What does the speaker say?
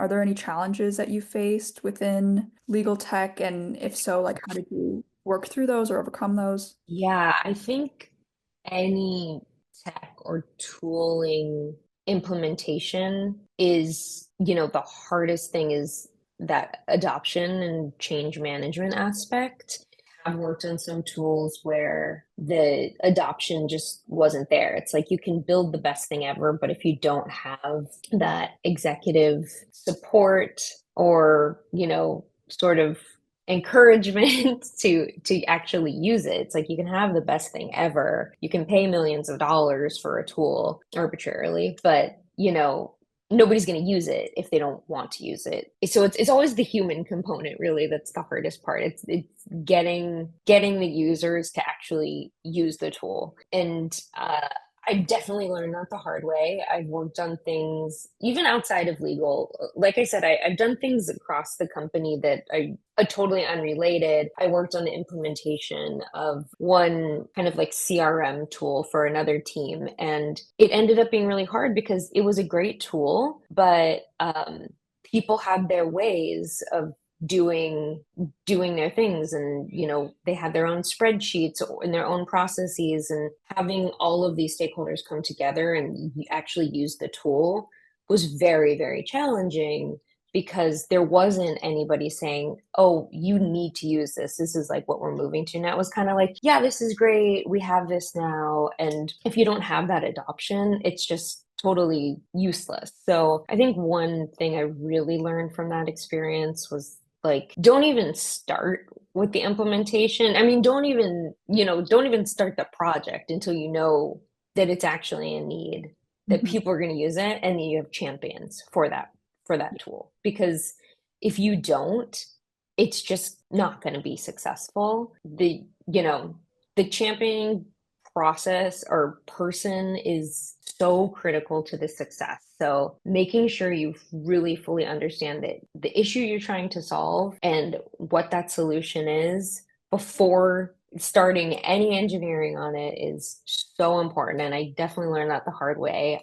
Are there any challenges that you faced within legal tech? And if so, like how did you work through those or overcome those? Yeah, I think any tech or tooling implementation is, the hardest thing is that adoption and change management aspect. I've worked on some tools where the adoption just wasn't there. It's like you can build the best thing ever, but if you don't have that executive support or, sort of encouragement to actually use it. It's like you can have the best thing ever. You can pay millions of dollars for a tool arbitrarily, but nobody's going to use it if they don't want to use it. So it's always the human component really that's the hardest part. It's getting the users to actually use the tool. And I definitely learned that the hard way. I've worked on things even outside of legal. Like I said, I've done things across the company that are totally unrelated. I worked on the implementation of one kind of like CRM tool for another team, and it ended up being really hard because it was a great tool, but people had their ways of doing their things, and they had their own spreadsheets and their own processes, and having all of these stakeholders come together and actually use the tool was very, very challenging because there wasn't anybody saying, oh, you need to use this is like what we're moving to now. It was kind of like, yeah, this is great, we have this now, and if you don't have that adoption, it's just totally useless. So I think one thing I really learned from that experience was like, don't even start with the implementation. I mean, don't even start the project until you know that it's actually a need, that Mhm. people are going to use it, and that you have champions for that tool. Because if you don't, it's just not going to be successful. The championing process or person is so critical to the success. So making sure you really fully understand that the issue you're trying to solve and what that solution is before starting any engineering on it is so important. And I definitely learned that the hard way.